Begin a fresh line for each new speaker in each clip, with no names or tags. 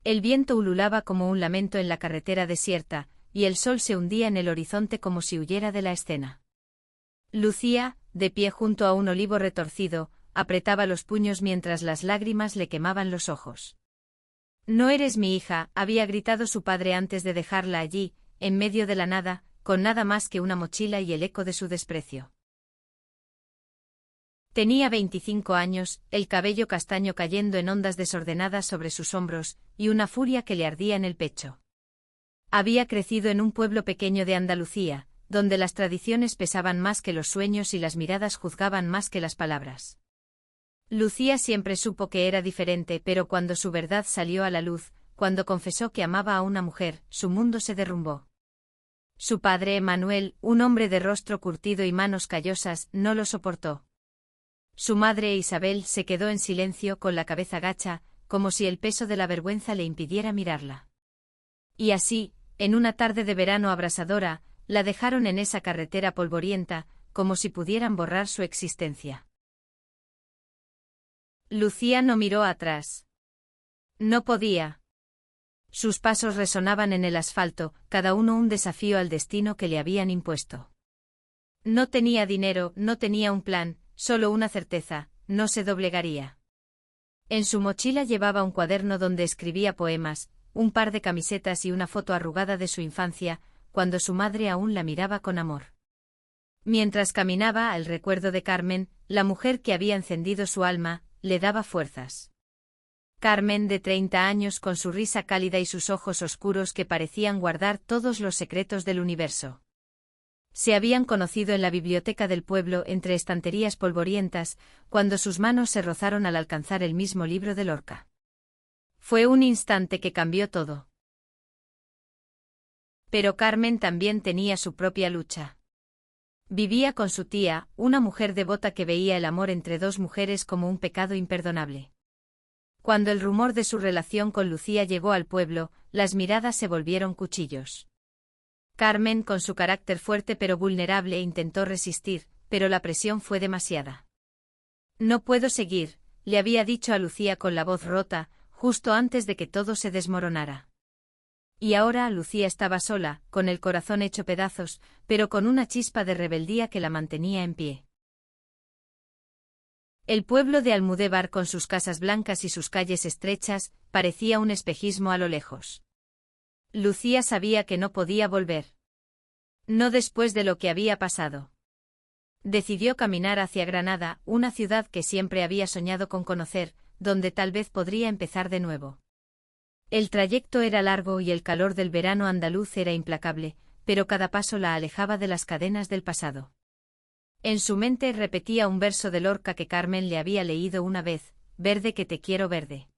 El viento ululaba como un lamento en la carretera desierta, y el sol se hundía en el horizonte como si huyera de la escena. Lucía, de pie junto a un olivo retorcido, apretaba los puños mientras las lágrimas le quemaban los ojos. «No eres mi hija», había gritado su padre antes de dejarla allí, en medio de la nada, con nada más que una mochila y el eco de su desprecio. Tenía 25 años, el cabello castaño cayendo en ondas desordenadas sobre sus hombros, y una furia que le ardía en el pecho. Había crecido en un pueblo pequeño de Andalucía, donde las tradiciones pesaban más que los sueños y las miradas juzgaban más que las palabras. Lucía siempre supo que era diferente, pero cuando su verdad salió a la luz, cuando confesó que amaba a una mujer, su mundo se derrumbó. Su padre, Manuel, un hombre de rostro curtido y manos callosas, no lo soportó. Su madre, Isabel, se quedó en silencio con la cabeza gacha, como si el peso de la vergüenza le impidiera mirarla. Y así, en una tarde de verano abrasadora, la dejaron en esa carretera polvorienta, como si pudieran borrar su existencia. Lucía no miró atrás. No podía. Sus pasos resonaban en el asfalto, cada uno un desafío al destino que le habían impuesto. No tenía dinero, no tenía un plan, solo una certeza: no se doblegaría. En su mochila llevaba un cuaderno donde escribía poemas, un par de camisetas y una foto arrugada de su infancia, cuando su madre aún la miraba con amor. Mientras caminaba, el recuerdo de Carmen, la mujer que había encendido su alma, le daba fuerzas. Carmen, de 30 años, con su risa cálida y sus ojos oscuros que parecían guardar todos los secretos del universo. Se habían conocido en la biblioteca del pueblo entre estanterías polvorientas, cuando sus manos se rozaron al alcanzar el mismo libro de Lorca. Fue un instante que cambió todo. Pero Carmen también tenía su propia lucha. Vivía con su tía, una mujer devota que veía el amor entre dos mujeres como un pecado imperdonable. Cuando el rumor de su relación con Lucía llegó al pueblo, las miradas se volvieron cuchillos. Carmen, con su carácter fuerte pero vulnerable, intentó resistir, pero la presión fue demasiada. «No puedo seguir», le había dicho a Lucía con la voz rota, justo antes de que todo se desmoronara. Y ahora Lucía estaba sola, con el corazón hecho pedazos, pero con una chispa de rebeldía que la mantenía en pie. El pueblo de Almudévar, con sus casas blancas y sus calles estrechas, parecía un espejismo a lo lejos. Lucía sabía que no podía volver. No después de lo que había pasado. Decidió caminar hacia Granada, una ciudad que siempre había soñado con conocer, donde tal vez podría empezar de nuevo. El trayecto era largo y el calor del verano andaluz era implacable, pero cada paso la alejaba de las cadenas del pasado. En su mente repetía un verso de Lorca que Carmen le había leído una vez: «Verde que te quiero verde».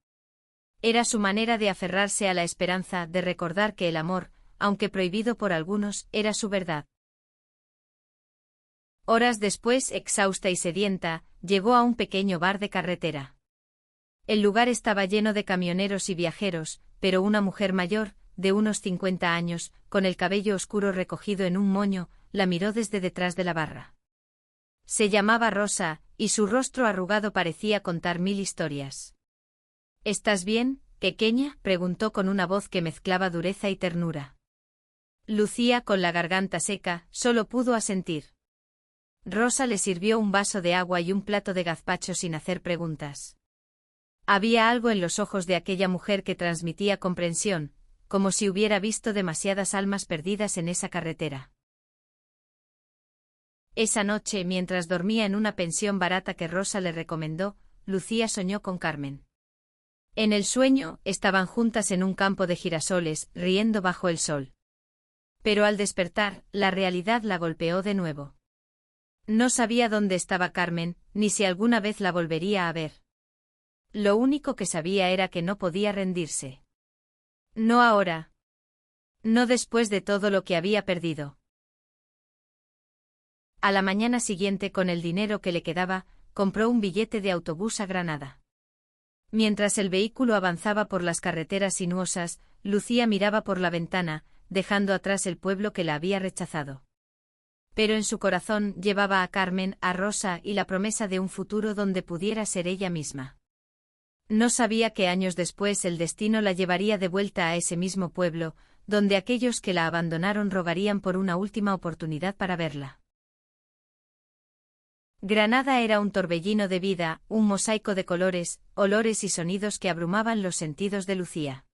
Era su manera de aferrarse a la esperanza, de recordar que el amor, aunque prohibido por algunos, era su verdad. Horas después, exhausta y sedienta, llegó a un pequeño bar de carretera. El lugar estaba lleno de camioneros y viajeros, pero una mujer mayor, de unos 50 años, con el cabello oscuro recogido en un moño, la miró desde detrás de la barra. Se llamaba Rosa, y su rostro arrugado parecía contar 1000 historias. «¿Estás bien, pequeña?», preguntó con una voz que mezclaba dureza y ternura. Lucía, con la garganta seca, solo pudo asentir. Rosa le sirvió un vaso de agua y un plato de gazpacho sin hacer preguntas. Había algo en los ojos de aquella mujer que transmitía comprensión, como si hubiera visto demasiadas almas perdidas en esa carretera. Esa noche, mientras dormía en una pensión barata que Rosa le recomendó, Lucía soñó con Carmen. En el sueño, estaban juntas en un campo de girasoles, riendo bajo el sol. Pero al despertar, la realidad la golpeó de nuevo. No sabía dónde estaba Carmen, ni si alguna vez la volvería a ver. Lo único que sabía era que no podía rendirse. No ahora. No después de todo lo que había perdido. A la mañana siguiente, con el dinero que le quedaba, compró un billete de autobús a Granada. Mientras el vehículo avanzaba por las carreteras sinuosas, Lucía miraba por la ventana, dejando atrás el pueblo que la había rechazado. Pero en su corazón llevaba a Carmen, a Rosa y la promesa de un futuro donde pudiera ser ella misma. No sabía que años después el destino la llevaría de vuelta a ese mismo pueblo, donde aquellos que la abandonaron rogarían por una última oportunidad para verla. Granada era un torbellino de vida, un mosaico de colores, olores y sonidos que abrumaban los sentidos de Lucía.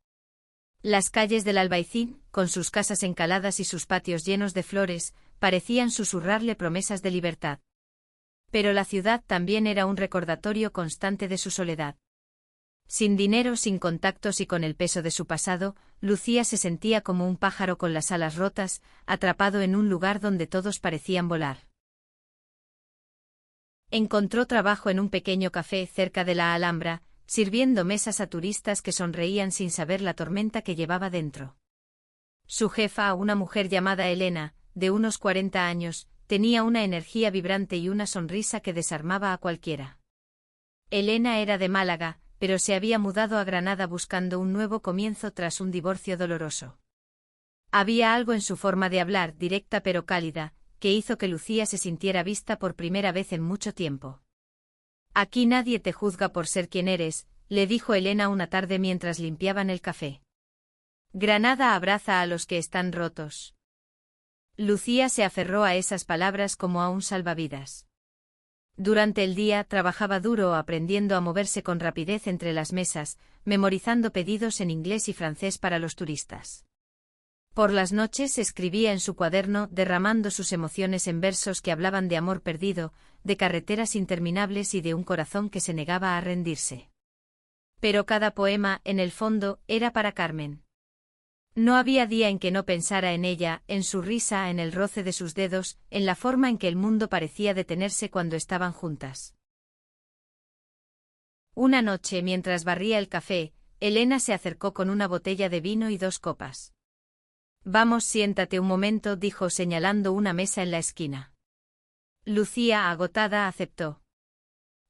Las calles del Albaicín, con sus casas encaladas y sus patios llenos de flores, parecían susurrarle promesas de libertad. Pero la ciudad también era un recordatorio constante de su soledad. Sin dinero, sin contactos y con el peso de su pasado, Lucía se sentía como un pájaro con las alas rotas, atrapado en un lugar donde todos parecían volar. Encontró trabajo en un pequeño café cerca de la Alhambra, sirviendo mesas a turistas que sonreían sin saber la tormenta que llevaba dentro. Su jefa, una mujer llamada Elena, de unos 40 años, tenía una energía vibrante y una sonrisa que desarmaba a cualquiera. Elena era de Málaga, pero se había mudado a Granada buscando un nuevo comienzo tras un divorcio doloroso. Había algo en su forma de hablar, directa pero cálida, que hizo que Lucía se sintiera vista por primera vez en mucho tiempo. «Aquí nadie te juzga por ser quien eres», le dijo Elena una tarde mientras limpiaban el café. «Granada abraza a los que están rotos». Lucía se aferró a esas palabras como a un salvavidas. Durante el día trabajaba duro aprendiendo a moverse con rapidez entre las mesas, memorizando pedidos en inglés y francés para los turistas. Por las noches escribía en su cuaderno derramando sus emociones en versos que hablaban de amor perdido, de carreteras interminables y de un corazón que se negaba a rendirse. Pero cada poema, en el fondo, era para Carmen. No había día en que no pensara en ella, en su risa, en el roce de sus dedos, en la forma en que el mundo parecía detenerse cuando estaban juntas. Una noche, mientras barría el café, Elena se acercó con una botella de vino y 2 copas. «Vamos, siéntate un momento», dijo señalando una mesa en la esquina. Lucía, agotada, aceptó.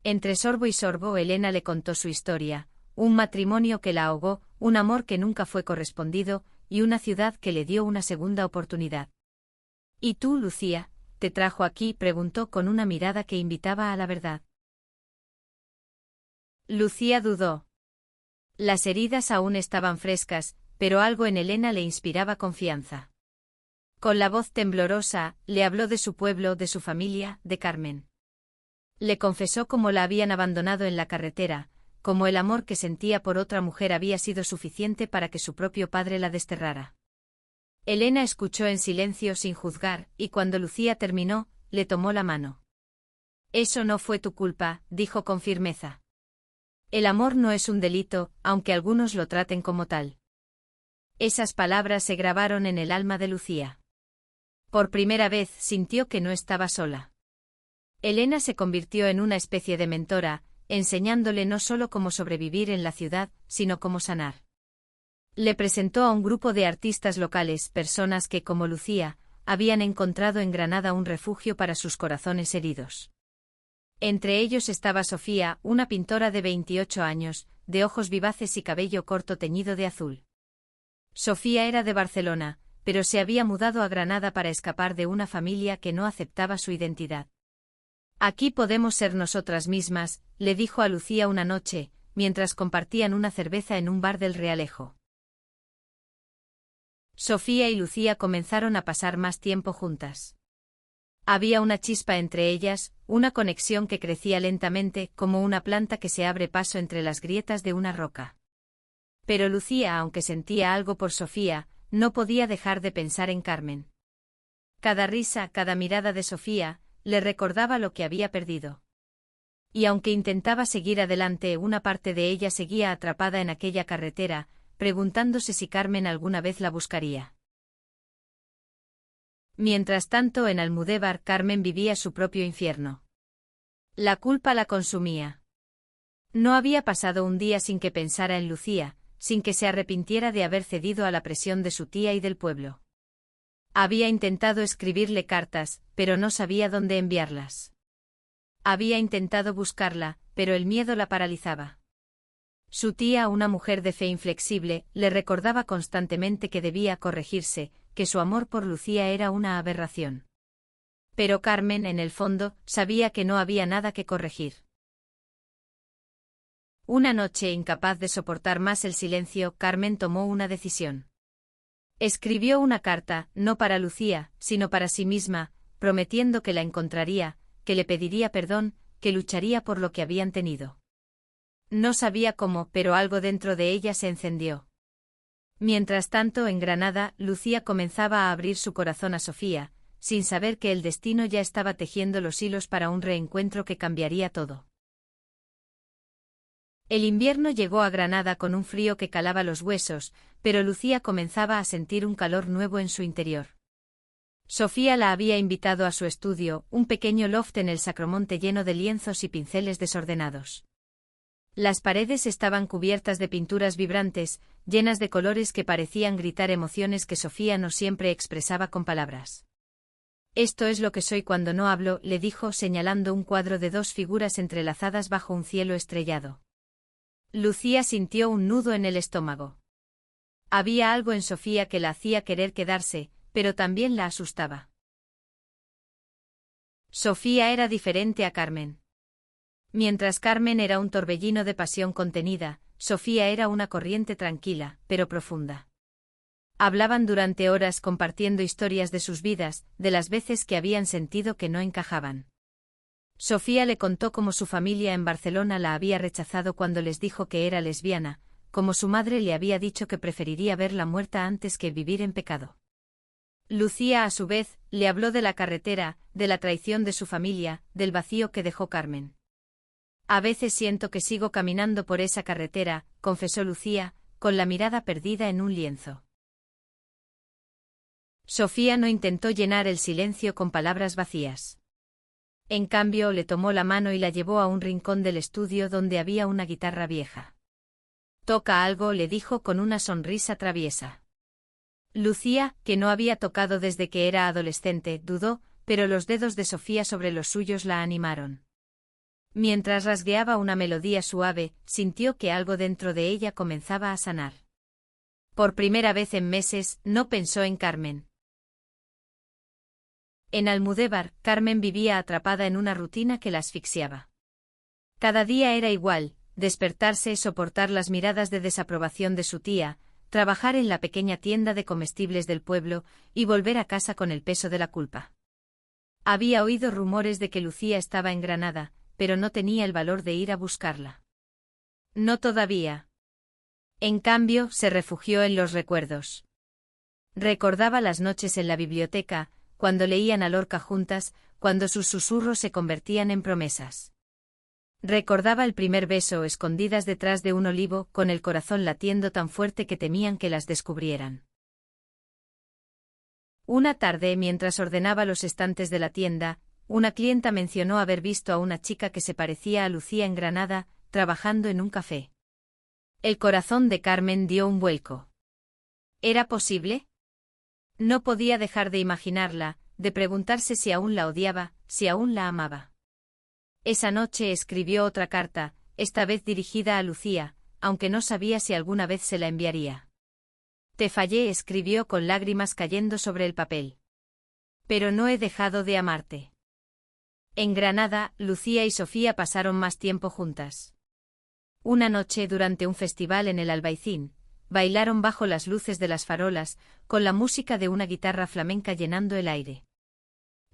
Entre sorbo y sorbo Elena le contó su historia, un matrimonio que la ahogó, un amor que nunca fue correspondido, y una ciudad que le dio una segunda oportunidad. «¿Y tú, Lucía, te trajo aquí?», preguntó con una mirada que invitaba a la verdad. Lucía dudó. Las heridas aún estaban frescas, pero algo en Elena le inspiraba confianza. Con la voz temblorosa, le habló de su pueblo, de su familia, de Carmen. Le confesó cómo la habían abandonado en la carretera, cómo el amor que sentía por otra mujer había sido suficiente para que su propio padre la desterrara. Elena escuchó en silencio sin juzgar, y cuando Lucía terminó, le tomó la mano. «Eso no fue tu culpa», dijo con firmeza. «El amor no es un delito, aunque algunos lo traten como tal». Esas palabras se grabaron en el alma de Lucía. Por primera vez sintió que no estaba sola. Elena se convirtió en una especie de mentora, enseñándole no solo cómo sobrevivir en la ciudad, sino cómo sanar. Le presentó a un grupo de artistas locales, personas que, como Lucía, habían encontrado en Granada un refugio para sus corazones heridos. Entre ellos estaba Sofía, una pintora de 28 años, de ojos vivaces y cabello corto teñido de azul. Sofía era de Barcelona, pero se había mudado a Granada para escapar de una familia que no aceptaba su identidad. «Aquí podemos ser nosotras mismas», le dijo a Lucía una noche, mientras compartían una cerveza en un bar del Realejo. Sofía y Lucía comenzaron a pasar más tiempo juntas. Había una chispa entre ellas, una conexión que crecía lentamente, como una planta que se abre paso entre las grietas de una roca. Pero Lucía, aunque sentía algo por Sofía, no podía dejar de pensar en Carmen. Cada risa, cada mirada de Sofía, le recordaba lo que había perdido. Y aunque intentaba seguir adelante, una parte de ella seguía atrapada en aquella carretera, preguntándose si Carmen alguna vez la buscaría. Mientras tanto, en Almudévar, Carmen vivía su propio infierno. La culpa la consumía. No había pasado un día sin que pensara en Lucía, sin que se arrepintiera de haber cedido a la presión de su tía y del pueblo. Había intentado escribirle cartas, pero no sabía dónde enviarlas. Había intentado buscarla, pero el miedo la paralizaba. Su tía, una mujer de fe inflexible, le recordaba constantemente que debía corregirse, que su amor por Lucía era una aberración. Pero Carmen, en el fondo, sabía que no había nada que corregir. Una noche, incapaz de soportar más el silencio, Carmen tomó una decisión. Escribió una carta, no para Lucía, sino para sí misma, prometiendo que la encontraría, que le pediría perdón, que lucharía por lo que habían tenido. No sabía cómo, pero algo dentro de ella se encendió. Mientras tanto, en Granada, Lucía comenzaba a abrir su corazón a Sofía, sin saber que el destino ya estaba tejiendo los hilos para un reencuentro que cambiaría todo. El invierno llegó a Granada con un frío que calaba los huesos, pero Lucía comenzaba a sentir un calor nuevo en su interior. Sofía la había invitado a su estudio, un pequeño loft en el Sacromonte lleno de lienzos y pinceles desordenados. Las paredes estaban cubiertas de pinturas vibrantes, llenas de colores que parecían gritar emociones que Sofía no siempre expresaba con palabras. «Esto es lo que soy cuando no hablo», le dijo señalando un cuadro de dos figuras entrelazadas bajo un cielo estrellado. Lucía sintió un nudo en el estómago. Había algo en Sofía que la hacía querer quedarse, pero también la asustaba. Sofía era diferente a Carmen. Mientras Carmen era un torbellino de pasión contenida, Sofía era una corriente tranquila, pero profunda. Hablaban durante horas compartiendo historias de sus vidas, de las veces que habían sentido que no encajaban. Sofía le contó cómo su familia en Barcelona la había rechazado cuando les dijo que era lesbiana, cómo su madre le había dicho que preferiría verla muerta antes que vivir en pecado. Lucía, a su vez, le habló de la carretera, de la traición de su familia, del vacío que dejó Carmen. «A veces siento que sigo caminando por esa carretera», confesó Lucía, con la mirada perdida en un lienzo. Sofía no intentó llenar el silencio con palabras vacías. En cambio, le tomó la mano y la llevó a un rincón del estudio donde había una guitarra vieja. «Toca algo», le dijo con una sonrisa traviesa. Lucía, que no había tocado desde que era adolescente, dudó, pero los dedos de Sofía sobre los suyos la animaron. Mientras rasgueaba una melodía suave, sintió que algo dentro de ella comenzaba a sanar. Por primera vez en meses, no pensó en Carmen. En Almudévar, Carmen vivía atrapada en una rutina que la asfixiaba. Cada día era igual: despertarse, soportar las miradas de desaprobación de su tía, trabajar en la pequeña tienda de comestibles del pueblo, y volver a casa con el peso de la culpa. Había oído rumores de que Lucía estaba en Granada, pero no tenía el valor de ir a buscarla. No todavía. En cambio, se refugió en los recuerdos. Recordaba las noches en la biblioteca, cuando leían a Lorca juntas, cuando sus susurros se convertían en promesas. Recordaba el primer beso, escondidas detrás de un olivo, con el corazón latiendo tan fuerte que temían que las descubrieran. Una tarde, mientras ordenaba los estantes de la tienda, una clienta mencionó haber visto a una chica que se parecía a Lucía en Granada, trabajando en un café. El corazón de Carmen dio un vuelco. ¿Era posible? No podía dejar de imaginarla, de preguntarse si aún la odiaba, si aún la amaba. Esa noche escribió otra carta, esta vez dirigida a Lucía, aunque no sabía si alguna vez se la enviaría. «Te fallé», escribió con lágrimas cayendo sobre el papel. «Pero no he dejado de amarte». En Granada, Lucía y Sofía pasaron más tiempo juntas. Una noche, durante un festival en el Albaicín, bailaron bajo las luces de las farolas, con la música de una guitarra flamenca llenando el aire.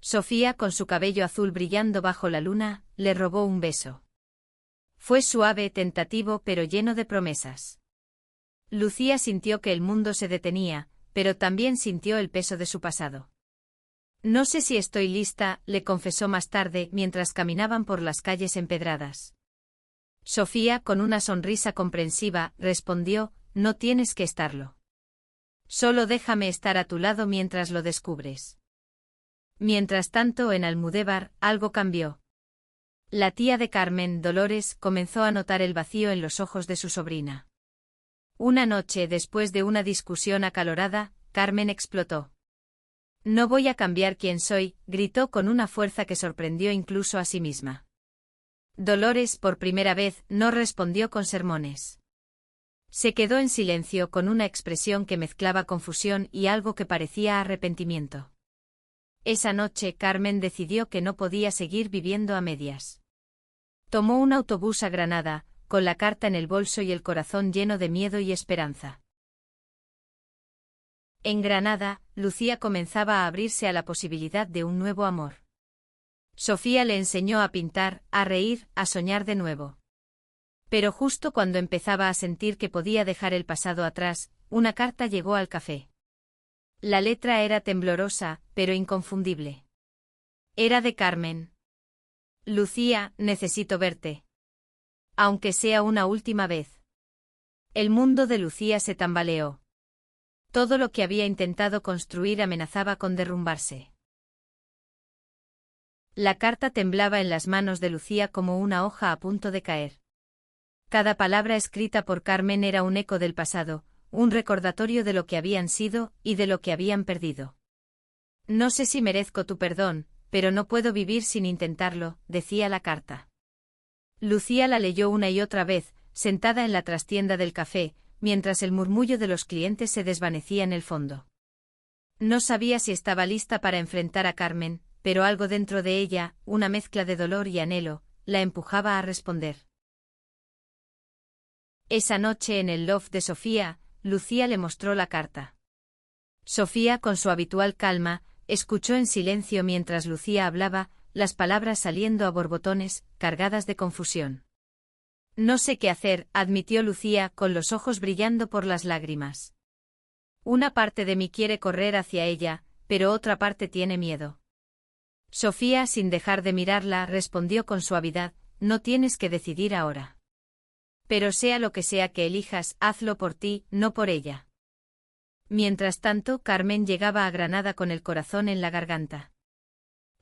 Sofía, con su cabello azul brillando bajo la luna, le robó un beso. Fue suave, tentativo, pero lleno de promesas. Lucía sintió que el mundo se detenía, pero también sintió el peso de su pasado. «No sé si estoy lista», le confesó más tarde, mientras caminaban por las calles empedradas. Sofía, con una sonrisa comprensiva, respondió: «No tienes que estarlo. Solo déjame estar a tu lado mientras lo descubres». Mientras tanto, en Almudévar, algo cambió. La tía de Carmen, Dolores, comenzó a notar el vacío en los ojos de su sobrina. Una noche, después de una discusión acalorada, Carmen explotó. «No voy a cambiar quién soy», gritó con una fuerza que sorprendió incluso a sí misma. Dolores, por primera vez, no respondió con sermones. Se quedó en silencio con una expresión que mezclaba confusión y algo que parecía arrepentimiento. Esa noche Carmen decidió que no podía seguir viviendo a medias. Tomó un autobús a Granada, con la carta en el bolso y el corazón lleno de miedo y esperanza. En Granada, Lucía comenzaba a abrirse a la posibilidad de un nuevo amor. Sofía le enseñó a pintar, a reír, a soñar de nuevo. Pero justo cuando empezaba a sentir que podía dejar el pasado atrás, una carta llegó al café. La letra era temblorosa, pero inconfundible. Era de Carmen. Lucía, necesito verte. Aunque sea una última vez. El mundo de Lucía se tambaleó. Todo lo que había intentado construir amenazaba con derrumbarse. La carta temblaba en las manos de Lucía como una hoja a punto de caer. Cada palabra escrita por Carmen era un eco del pasado, un recordatorio de lo que habían sido y de lo que habían perdido. No sé si merezco tu perdón, pero no puedo vivir sin intentarlo, decía la carta. Lucía la leyó una y otra vez, sentada en la trastienda del café, mientras el murmullo de los clientes se desvanecía en el fondo. No sabía si estaba lista para enfrentar a Carmen, pero algo dentro de ella, una mezcla de dolor y anhelo, la empujaba a responder. Esa noche en el loft de Sofía, Lucía le mostró la carta. Sofía, con su habitual calma, escuchó en silencio mientras Lucía hablaba, las palabras saliendo a borbotones, cargadas de confusión. No sé qué hacer, admitió Lucía, con los ojos brillando por las lágrimas. Una parte de mí quiere correr hacia ella, pero otra parte tiene miedo. Sofía, sin dejar de mirarla, respondió con suavidad, no tienes que decidir ahora. Pero sea lo que sea que elijas, hazlo por ti, no por ella. Mientras tanto, Carmen llegaba a Granada con el corazón en la garganta.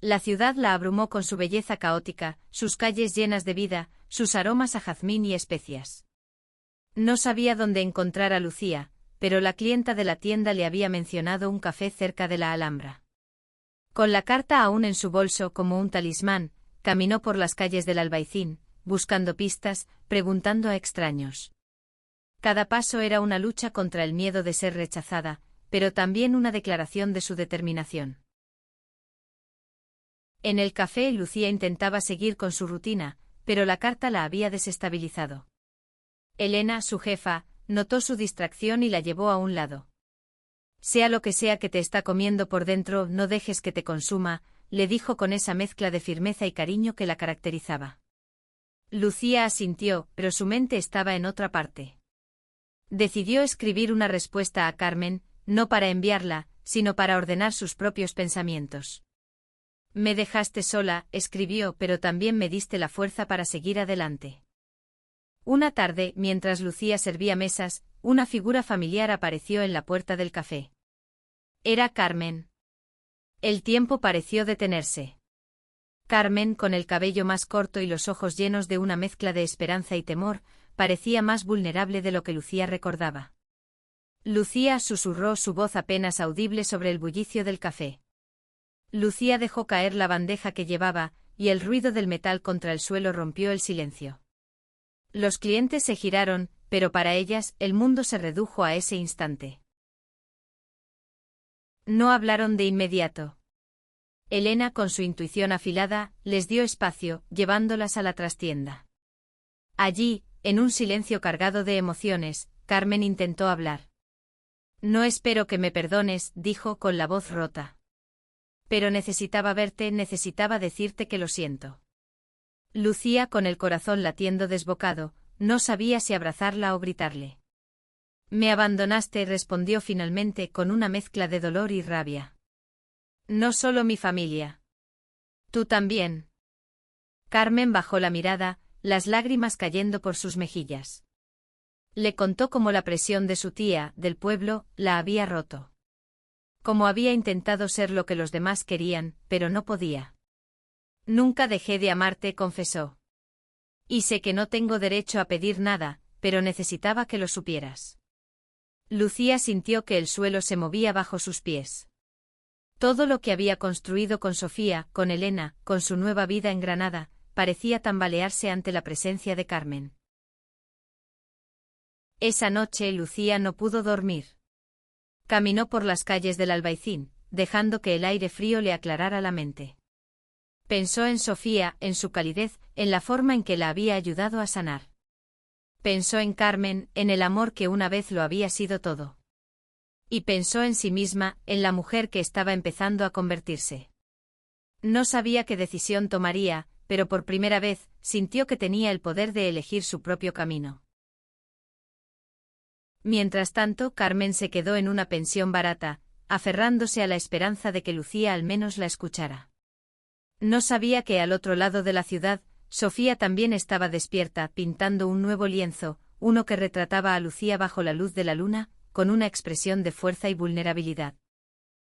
La ciudad la abrumó con su belleza caótica, sus calles llenas de vida, sus aromas a jazmín y especias. No sabía dónde encontrar a Lucía, pero la clienta de la tienda le había mencionado un café cerca de la Alhambra. Con la carta aún en su bolso como un talismán, caminó por las calles del Albaicín, buscando pistas, preguntando a extraños. Cada paso era una lucha contra el miedo de ser rechazada, pero también una declaración de su determinación. En el café Lucía intentaba seguir con su rutina, pero la carta la había desestabilizado. Elena, su jefa, notó su distracción y la llevó a un lado. Sea lo que sea que te está comiendo por dentro, no dejes que te consuma, le dijo con esa mezcla de firmeza y cariño que la caracterizaba. Lucía asintió, pero su mente estaba en otra parte. Decidió escribir una respuesta a Carmen, no para enviarla, sino para ordenar sus propios pensamientos. Me dejaste sola, escribió, pero también me diste la fuerza para seguir adelante. Una tarde, mientras Lucía servía mesas, una figura familiar apareció en la puerta del café. Era Carmen. El tiempo pareció detenerse. Carmen, con el cabello más corto y los ojos llenos de una mezcla de esperanza y temor, parecía más vulnerable de lo que Lucía recordaba. Lucía susurró su voz apenas audible sobre el bullicio del café. Lucía dejó caer la bandeja que llevaba, y el ruido del metal contra el suelo rompió el silencio. Los clientes se giraron, pero para ellas, el mundo se redujo a ese instante. No hablaron de inmediato. Elena, con su intuición afilada, les dio espacio, llevándolas a la trastienda. Allí, en un silencio cargado de emociones, Carmen intentó hablar. No espero que me perdones, dijo con la voz rota. Pero necesitaba verte, necesitaba decirte que lo siento. Lucía, con el corazón latiendo desbocado, no sabía si abrazarla o gritarle. Me abandonaste, respondió finalmente con una mezcla de dolor y rabia. No solo mi familia. Tú también. Carmen bajó la mirada, las lágrimas cayendo por sus mejillas. Le contó cómo la presión de su tía, del pueblo, la había roto. Cómo había intentado ser lo que los demás querían, pero no podía. Nunca dejé de amarte, confesó. Y sé que no tengo derecho a pedir nada, pero necesitaba que lo supieras. Lucía sintió que el suelo se movía bajo sus pies. Todo lo que había construido con Sofía, con Elena, con su nueva vida en Granada, parecía tambalearse ante la presencia de Carmen. Esa noche Lucía no pudo dormir. Caminó por las calles del Albaicín, dejando que el aire frío le aclarara la mente. Pensó en Sofía, en su calidez, en la forma en que la había ayudado a sanar. Pensó en Carmen, en el amor que una vez lo había sido todo. Y pensó en sí misma, en la mujer que estaba empezando a convertirse. No sabía qué decisión tomaría, pero por primera vez, sintió que tenía el poder de elegir su propio camino. Mientras tanto, Carmen se quedó en una pensión barata, aferrándose a la esperanza de que Lucía al menos la escuchara. No sabía que al otro lado de la ciudad, Sofía también estaba despierta, pintando un nuevo lienzo, uno que retrataba a Lucía bajo la luz de la luna, con una expresión de fuerza y vulnerabilidad.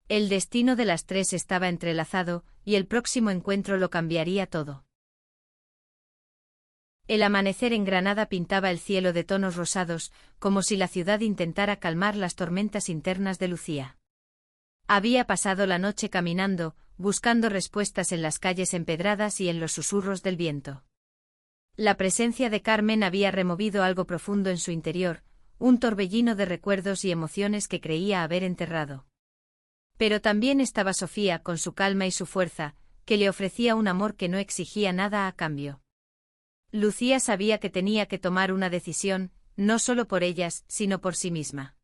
El destino de las tres estaba entrelazado, y el próximo encuentro lo cambiaría todo. El amanecer en Granada pintaba el cielo de tonos rosados, como si la ciudad intentara calmar las tormentas internas de Lucía. Había pasado la noche caminando, buscando respuestas en las calles empedradas y en los susurros del viento. La presencia de Carmen había removido algo profundo en su interior, un torbellino de recuerdos y emociones que creía haber enterrado. Pero también estaba Sofía con su calma y su fuerza, que le ofrecía un amor que no exigía nada a cambio. Lucía sabía que tenía que tomar una decisión, no solo por ellas, sino por sí misma.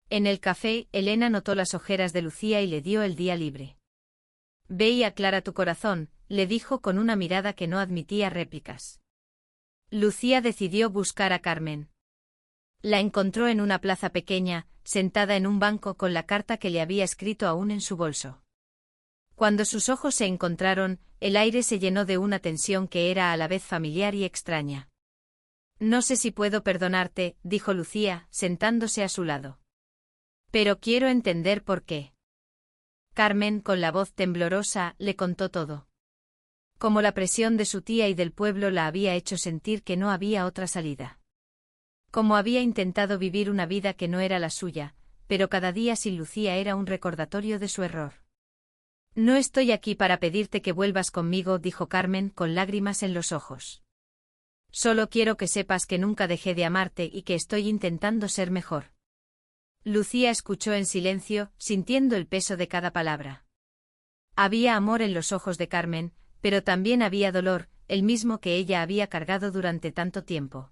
En el café, Elena notó las ojeras de Lucía y le dio el día libre. Ve y aclara tu corazón, le dijo con una mirada que no admitía réplicas. Lucía decidió buscar a Carmen. La encontró en una plaza pequeña, sentada en un banco con la carta que le había escrito aún en su bolso. Cuando sus ojos se encontraron, el aire se llenó de una tensión que era a la vez familiar y extraña. No sé si puedo perdonarte, dijo Lucía, sentándose a su lado. Pero quiero entender por qué. Carmen, con la voz temblorosa, le contó todo. Como la presión de su tía y del pueblo la había hecho sentir que no había otra salida. Como había intentado vivir una vida que no era la suya, pero cada día sin Lucía era un recordatorio de su error. No estoy aquí para pedirte que vuelvas conmigo, dijo Carmen con lágrimas en los ojos. Solo quiero que sepas que nunca dejé de amarte y que estoy intentando ser mejor. Lucía escuchó en silencio, sintiendo el peso de cada palabra. Había amor en los ojos de Carmen, pero también había dolor, el mismo que ella había cargado durante tanto tiempo.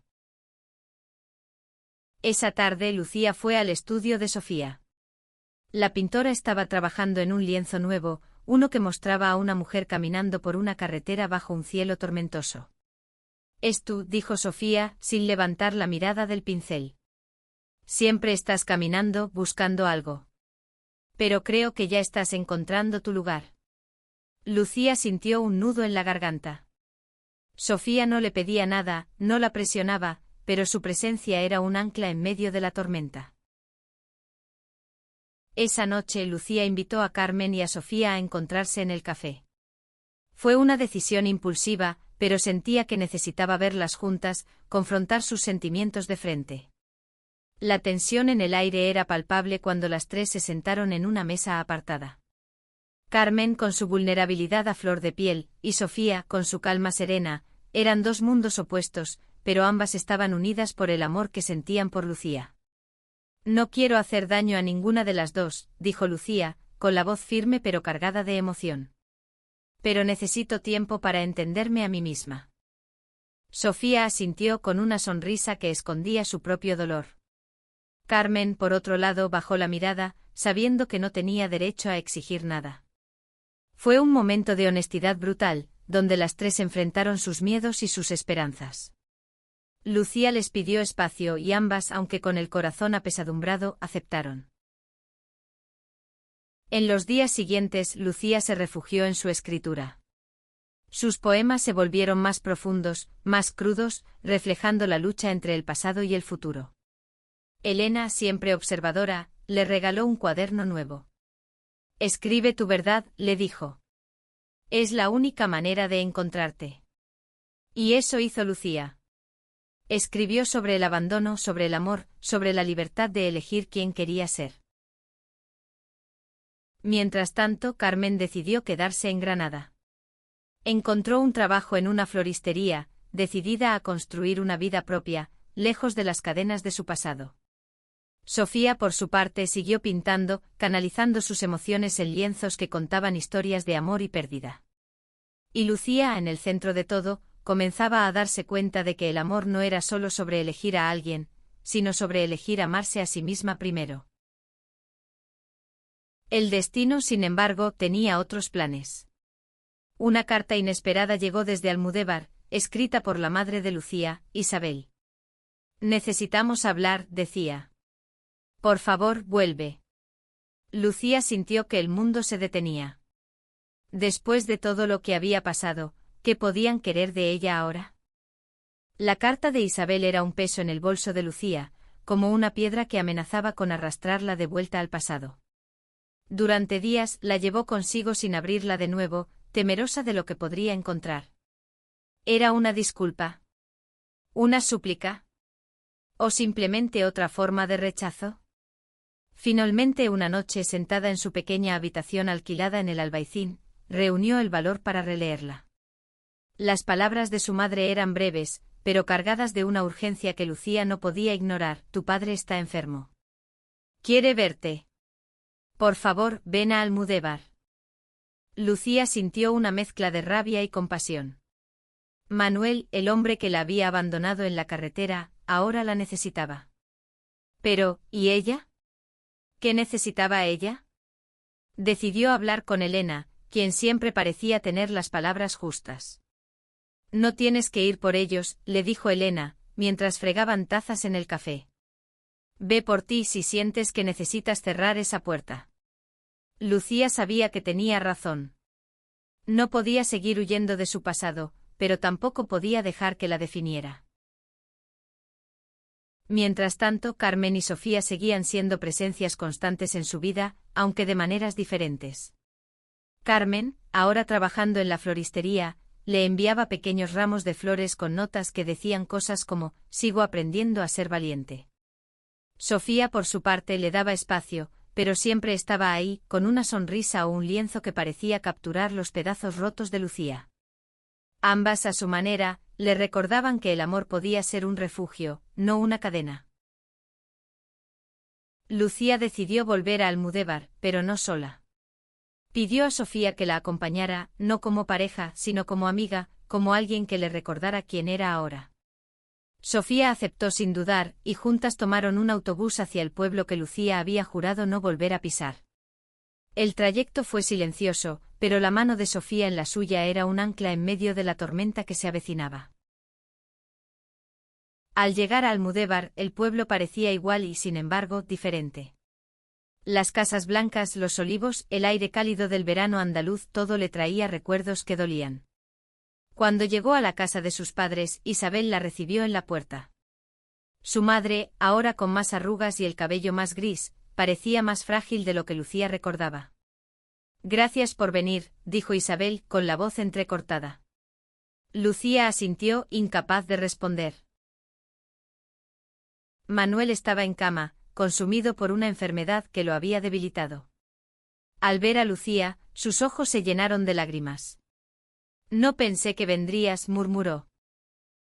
Esa tarde Lucía fue al estudio de Sofía. La pintora estaba trabajando en un lienzo nuevo, uno que mostraba a una mujer caminando por una carretera bajo un cielo tormentoso. «Es tú», dijo Sofía, sin levantar la mirada del pincel. «Siempre estás caminando, buscando algo. Pero creo que ya estás encontrando tu lugar». Lucía sintió un nudo en la garganta. Sofía no le pedía nada, no la presionaba, pero su presencia era un ancla en medio de la tormenta. Esa noche Lucía invitó a Carmen y a Sofía a encontrarse en el café. Fue una decisión impulsiva, pero sentía que necesitaba verlas juntas, confrontar sus sentimientos de frente. La tensión en el aire era palpable cuando las tres se sentaron en una mesa apartada. Carmen con su vulnerabilidad a flor de piel, y Sofía con su calma serena, eran dos mundos opuestos, pero ambas estaban unidas por el amor que sentían por Lucía. «No quiero hacer daño a ninguna de las dos», dijo Lucía, con la voz firme pero cargada de emoción. «Pero necesito tiempo para entenderme a mí misma». Sofía asintió con una sonrisa que escondía su propio dolor. Carmen, por otro lado, bajó la mirada, sabiendo que no tenía derecho a exigir nada. Fue un momento de honestidad brutal, donde las tres enfrentaron sus miedos y sus esperanzas. Lucía les pidió espacio y ambas, aunque con el corazón apesadumbrado, aceptaron. En los días siguientes, Lucía se refugió en su escritura. Sus poemas se volvieron más profundos, más crudos, reflejando la lucha entre el pasado y el futuro. Elena, siempre observadora, le regaló un cuaderno nuevo. «Escribe tu verdad», le dijo. «Es la única manera de encontrarte». Y eso hizo Lucía. Escribió sobre el abandono, sobre el amor, sobre la libertad de elegir quién quería ser. Mientras tanto, Carmen decidió quedarse en Granada. Encontró un trabajo en una floristería, decidida a construir una vida propia, lejos de las cadenas de su pasado. Sofía, por su parte, siguió pintando, canalizando sus emociones en lienzos que contaban historias de amor y pérdida. Y Lucía, en el centro de todo, comenzaba a darse cuenta de que el amor no era solo sobre elegir a alguien, sino sobre elegir amarse a sí misma primero. El destino, sin embargo, tenía otros planes. Una carta inesperada llegó desde Almudévar, escrita por la madre de Lucía, Isabel. Necesitamos hablar, decía. Por favor, vuelve. Lucía sintió que el mundo se detenía. Después de todo lo que había pasado, ¿qué podían querer de ella ahora? La carta de Isabel era un peso en el bolso de Lucía, como una piedra que amenazaba con arrastrarla de vuelta al pasado. Durante días la llevó consigo sin abrirla de nuevo, temerosa de lo que podría encontrar. ¿Era una disculpa? ¿Una súplica? ¿O simplemente otra forma de rechazo? Finalmente, una noche, sentada en su pequeña habitación alquilada en el Albaicín, reunió el valor para releerla. Las palabras de su madre eran breves, pero cargadas de una urgencia que Lucía no podía ignorar. Tu padre está enfermo. Quiere verte. Por favor, ven a Almudévar. Lucía sintió una mezcla de rabia y compasión. Manuel, el hombre que la había abandonado en la carretera, ahora la necesitaba. Pero, ¿y ella? ¿Qué necesitaba ella? Decidió hablar con Elena, quien siempre parecía tener las palabras justas. No tienes que ir por ellos, le dijo Elena, mientras fregaban tazas en el café. Ve por ti si sientes que necesitas cerrar esa puerta. Lucía sabía que tenía razón. No podía seguir huyendo de su pasado, pero tampoco podía dejar que la definiera. Mientras tanto, Carmen y Sofía seguían siendo presencias constantes en su vida, aunque de maneras diferentes. Carmen, ahora trabajando en la floristería, le enviaba pequeños ramos de flores con notas que decían cosas como, sigo aprendiendo a ser valiente. Sofía, por su parte, le daba espacio, pero siempre estaba ahí, con una sonrisa o un lienzo que parecía capturar los pedazos rotos de Lucía. Ambas, a su manera, le recordaban que el amor podía ser un refugio, no una cadena. Lucía decidió volver a Almudévar, pero no sola. Pidió a Sofía que la acompañara, no como pareja, sino como amiga, como alguien que le recordara quién era ahora. Sofía aceptó sin dudar, y juntas tomaron un autobús hacia el pueblo que Lucía había jurado no volver a pisar. El trayecto fue silencioso, pero la mano de Sofía en la suya era un ancla en medio de la tormenta que se avecinaba. Al llegar a Almudévar, el pueblo parecía igual y, sin embargo, diferente. Las casas blancas, los olivos, el aire cálido del verano andaluz, todo le traía recuerdos que dolían. Cuando llegó a la casa de sus padres, Isabel la recibió en la puerta. Su madre, ahora con más arrugas y el cabello más gris, parecía más frágil de lo que Lucía recordaba. Gracias por venir, dijo Isabel, con la voz entrecortada. Lucía asintió, incapaz de responder. Manuel estaba en cama, consumido por una enfermedad que lo había debilitado. Al ver a Lucía, sus ojos se llenaron de lágrimas. No pensé que vendrías, murmuró.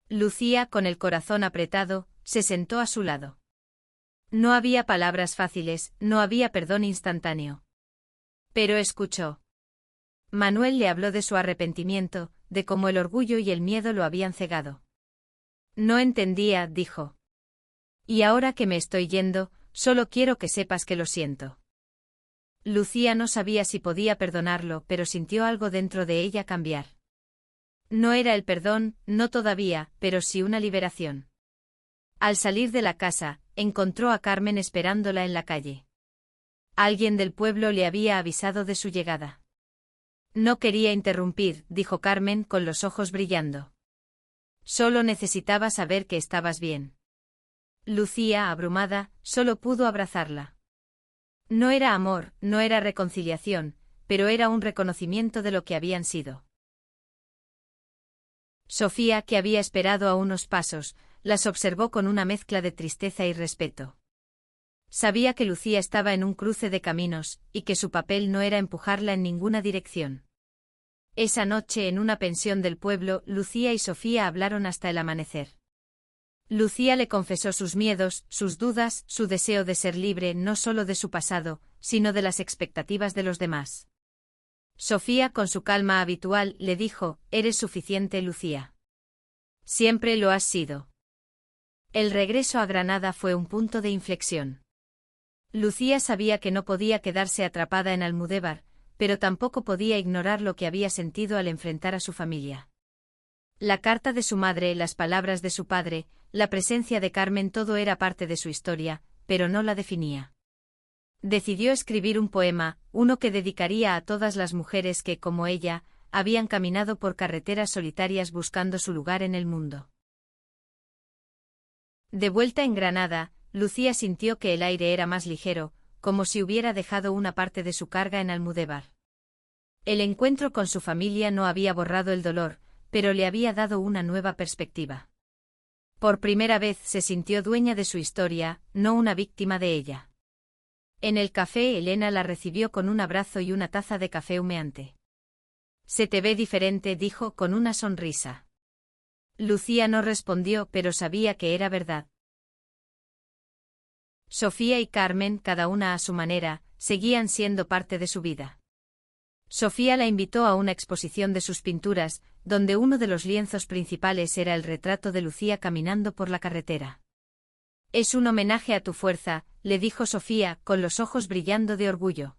Lucía, con el corazón apretado, se sentó a su lado. No había palabras fáciles, no había perdón instantáneo. Pero escuchó. Manuel le habló de su arrepentimiento, de cómo el orgullo y el miedo lo habían cegado. No entendía, dijo. Y ahora que me estoy yendo, solo quiero que sepas que lo siento. Lucía no sabía si podía perdonarlo, pero sintió algo dentro de ella cambiar. No era el perdón, no todavía, pero sí una liberación. Al salir de la casa, encontró a Carmen esperándola en la calle. Alguien del pueblo le había avisado de su llegada. No quería interrumpir, dijo Carmen con los ojos brillando. Solo necesitaba saber que estabas bien. Lucía, abrumada, solo pudo abrazarla. No era amor, no era reconciliación, pero era un reconocimiento de lo que habían sido. Sofía, que había esperado a unos pasos, las observó con una mezcla de tristeza y respeto. Sabía que Lucía estaba en un cruce de caminos, y que su papel no era empujarla en ninguna dirección. Esa noche en una pensión del pueblo, Lucía y Sofía hablaron hasta el amanecer. Lucía le confesó sus miedos, sus dudas, su deseo de ser libre no solo de su pasado, sino de las expectativas de los demás. Sofía, con su calma habitual, le dijo, «Eres suficiente, Lucía. Siempre lo has sido. El regreso a Granada fue un punto de inflexión. Lucía sabía que no podía quedarse atrapada en Almudévar, pero tampoco podía ignorar lo que había sentido al enfrentar a su familia. La carta de su madre, las palabras de su padre, la presencia de Carmen, todo era parte de su historia, pero no la definía. Decidió escribir un poema, uno que dedicaría a todas las mujeres que, como ella, habían caminado por carreteras solitarias buscando su lugar en el mundo. De vuelta en Granada, Lucía sintió que el aire era más ligero, como si hubiera dejado una parte de su carga en Almudévar. El encuentro con su familia no había borrado el dolor, pero le había dado una nueva perspectiva. Por primera vez se sintió dueña de su historia, no una víctima de ella. En el café Elena la recibió con un abrazo y una taza de café humeante. «Se te ve diferente», dijo con una sonrisa. Lucía no respondió, pero sabía que era verdad. Sofía y Carmen, cada una a su manera, seguían siendo parte de su vida. Sofía la invitó a una exposición de sus pinturas, donde uno de los lienzos principales era el retrato de Lucía caminando por la carretera. «Es un homenaje a tu fuerza», le dijo Sofía, con los ojos brillando de orgullo.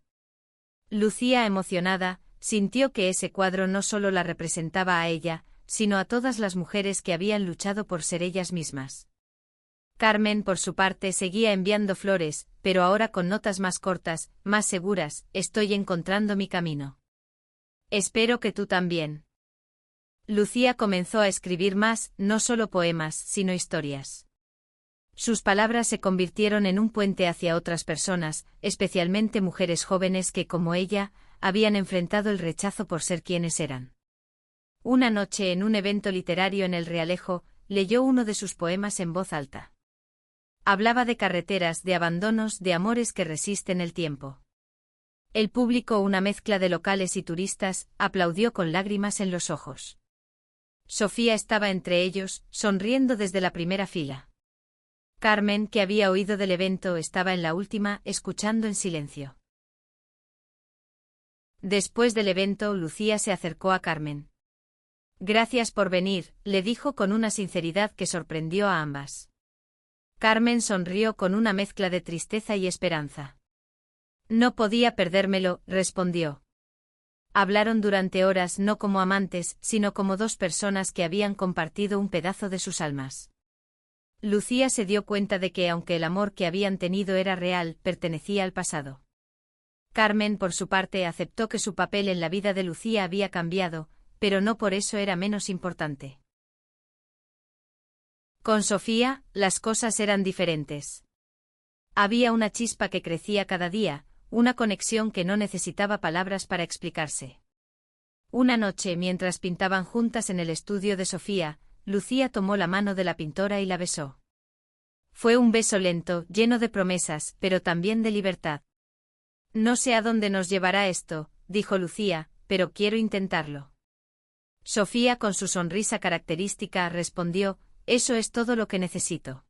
Lucía, emocionada, sintió que ese cuadro no solo la representaba a ella, sino a todas las mujeres que habían luchado por ser ellas mismas. Carmen, por su parte, seguía enviando flores, pero ahora con notas más cortas, más seguras: «Estoy encontrando mi camino. Espero que tú también». Lucía comenzó a escribir más, no solo poemas, sino historias. Sus palabras se convirtieron en un puente hacia otras personas, especialmente mujeres jóvenes que, como ella, habían enfrentado el rechazo por ser quienes eran. Una noche, en un evento literario en El Realejo, leyó uno de sus poemas en voz alta. Hablaba de carreteras, de abandonos, de amores que resisten el tiempo. El público, una mezcla de locales y turistas, aplaudió con lágrimas en los ojos. Sofía estaba entre ellos, sonriendo desde la primera fila. Carmen, que había oído del evento, estaba en la última, escuchando en silencio. Después del evento, Lucía se acercó a Carmen. «Gracias por venir», le dijo con una sinceridad que sorprendió a ambas. Carmen sonrió con una mezcla de tristeza y esperanza. «No podía perdérmelo», respondió. Hablaron durante horas, no como amantes, sino como dos personas que habían compartido un pedazo de sus almas. Lucía se dio cuenta de que, aunque el amor que habían tenido era real, pertenecía al pasado. Carmen, por su parte, aceptó que su papel en la vida de Lucía había cambiado, pero no por eso era menos importante. Con Sofía, las cosas eran diferentes. Había una chispa que crecía cada día, una conexión que no necesitaba palabras para explicarse. Una noche, mientras pintaban juntas en el estudio de Sofía, Lucía tomó la mano de la pintora y la besó. Fue un beso lento, lleno de promesas, pero también de libertad. «No sé a dónde nos llevará esto», dijo Lucía, «pero quiero intentarlo». Sofía, con su sonrisa característica, respondió: «Eso es todo lo que necesito».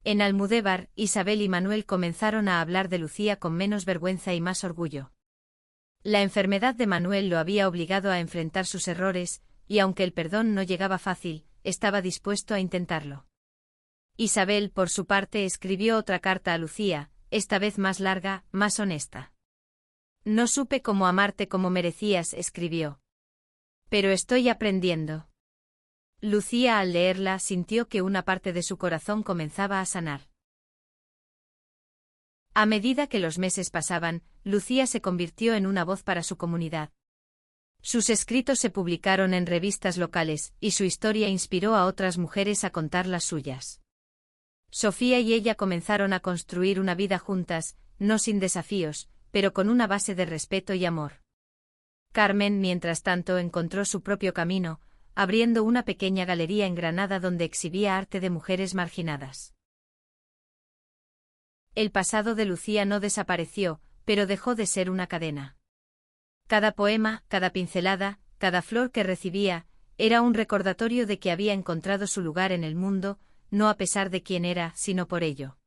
En Almudévar, Isabel y Manuel comenzaron a hablar de Lucía con menos vergüenza y más orgullo. La enfermedad de Manuel lo había obligado a enfrentar sus errores, y aunque el perdón no llegaba fácil, estaba dispuesto a intentarlo. Isabel, por su parte, escribió otra carta a Lucía, esta vez más larga, más honesta. «No supe cómo amarte como merecías», escribió. «Pero estoy aprendiendo». Lucía, al leerla, sintió que una parte de su corazón comenzaba a sanar. A medida que los meses pasaban, Lucía se convirtió en una voz para su comunidad. Sus escritos se publicaron en revistas locales, y su historia inspiró a otras mujeres a contar las suyas. Sofía y ella comenzaron a construir una vida juntas, no sin desafíos, pero con una base de respeto y amor. Carmen, mientras tanto, encontró su propio camino, abriendo una pequeña galería en Granada donde exhibía arte de mujeres marginadas. El pasado de Lucía no desapareció, pero dejó de ser una cadena. Cada poema, cada pincelada, cada flor que recibía, era un recordatorio de que había encontrado su lugar en el mundo, no a pesar de quién era, sino por ello.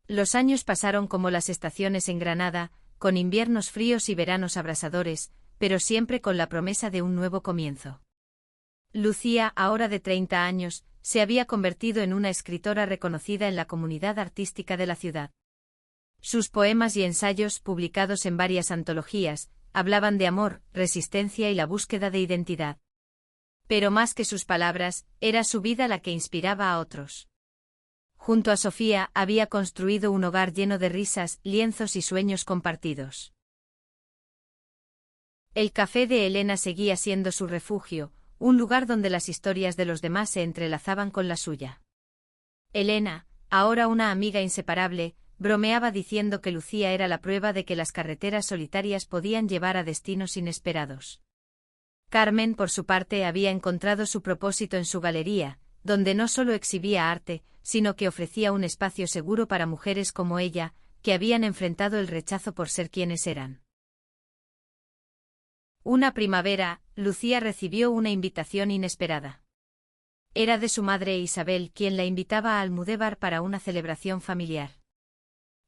Los años pasaron como las estaciones en Granada, con inviernos fríos y veranos abrasadores, pero siempre con la promesa de un nuevo comienzo. Lucía, ahora de 30 años, se había convertido en una escritora reconocida en la comunidad artística de la ciudad. Sus poemas y ensayos, publicados en varias antologías, hablaban de amor, resistencia y la búsqueda de identidad. Pero más que sus palabras, era su vida la que inspiraba a otros. Junto a Sofía había construido un hogar lleno de risas, lienzos y sueños compartidos. El café de Elena seguía siendo su refugio, un lugar donde las historias de los demás se entrelazaban con la suya. Elena, ahora una amiga inseparable, bromeaba diciendo que Lucía era la prueba de que las carreteras solitarias podían llevar a destinos inesperados. Carmen, por su parte, había encontrado su propósito en su galería, donde no solo exhibía arte, sino que ofrecía un espacio seguro para mujeres como ella, que habían enfrentado el rechazo por ser quienes eran. Una primavera, Lucía recibió una invitación inesperada. Era de su madre Isabel quien la invitaba a Almudévar para una celebración familiar.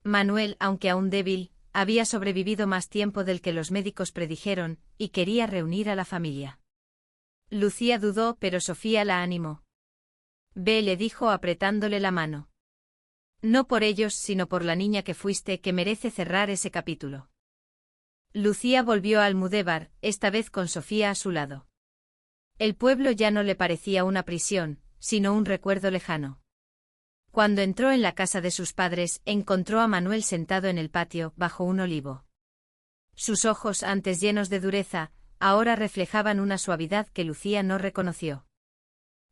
Manuel, aunque aún débil, había sobrevivido más tiempo del que los médicos predijeron, y quería reunir a la familia. Lucía dudó, pero Sofía la animó. Ve, le dijo apretándole la mano. No por ellos, sino por la niña que fuiste, que merece cerrar ese capítulo. Lucía volvió a Almudévar, esta vez con Sofía a su lado. El pueblo ya no le parecía una prisión, sino un recuerdo lejano. Cuando entró en la casa de sus padres, encontró a Manuel sentado en el patio, bajo un olivo. Sus ojos, antes llenos de dureza, ahora reflejaban una suavidad que Lucía no reconoció.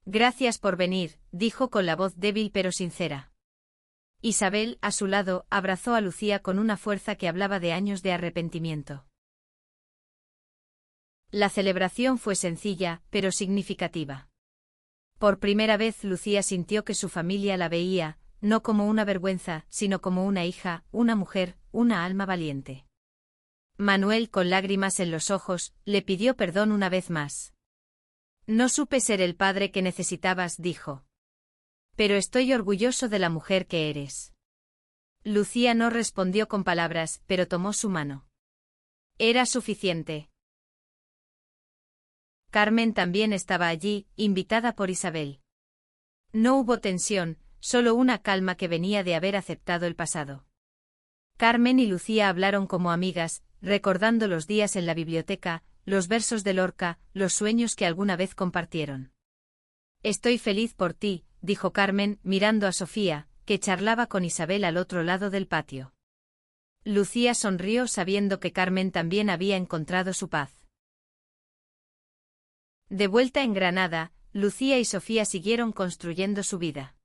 Gracias por venir, dijo con la voz débil pero sincera. Isabel, a su lado, abrazó a Lucía con una fuerza que hablaba de años de arrepentimiento. La celebración fue sencilla, pero significativa. Por primera vez Lucía sintió que su familia la veía, no como una vergüenza, sino como una hija, una mujer, una alma valiente. Manuel, con lágrimas en los ojos, le pidió perdón una vez más. No supe ser el padre que necesitabas, dijo. Pero estoy orgulloso de la mujer que eres. Lucía no respondió con palabras, pero tomó su mano. Era suficiente. Carmen también estaba allí, invitada por Isabel. No hubo tensión, solo una calma que venía de haber aceptado el pasado. Carmen y Lucía hablaron como amigas, recordando los días en la biblioteca, los versos de Lorca, los sueños que alguna vez compartieron. Estoy feliz por ti, dijo Carmen, mirando a Sofía, que charlaba con Isabel al otro lado del patio. Lucía sonrió sabiendo que Carmen también había encontrado su paz. De vuelta en Granada, Lucía y Sofía siguieron construyendo su vida.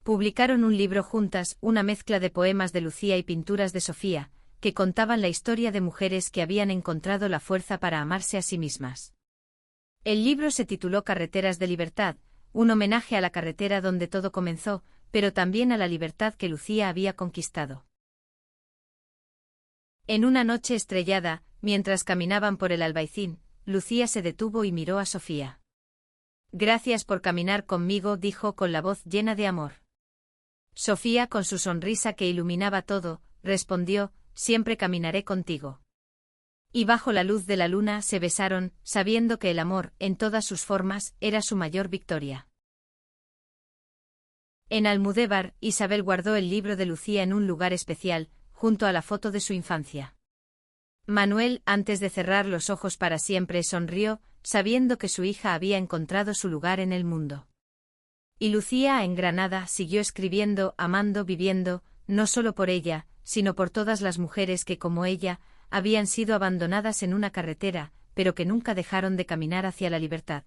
Publicaron un libro juntas, una mezcla de poemas de Lucía y pinturas de Sofía, que contaban la historia de mujeres que habían encontrado la fuerza para amarse a sí mismas. El libro se tituló Carreteras de Libertad, un homenaje a la carretera donde todo comenzó, pero también a la libertad que Lucía había conquistado. En una noche estrellada, mientras caminaban por el Albaicín, Lucía se detuvo y miró a Sofía. Gracias por caminar conmigo, dijo con la voz llena de amor. Sofía, con su sonrisa que iluminaba todo, respondió, siempre caminaré contigo. Y bajo la luz de la luna se besaron, sabiendo que el amor, en todas sus formas, era su mayor victoria. En Almudévar, Isabel guardó el libro de Lucía en un lugar especial, junto a la foto de su infancia. Manuel, antes de cerrar los ojos para siempre, sonrió, sabiendo que su hija había encontrado su lugar en el mundo. Y Lucía, en Granada, siguió escribiendo, amando, viviendo, no solo por ella, sino por todas las mujeres que, como ella, habían sido abandonadas en una carretera, pero que nunca dejaron de caminar hacia la libertad.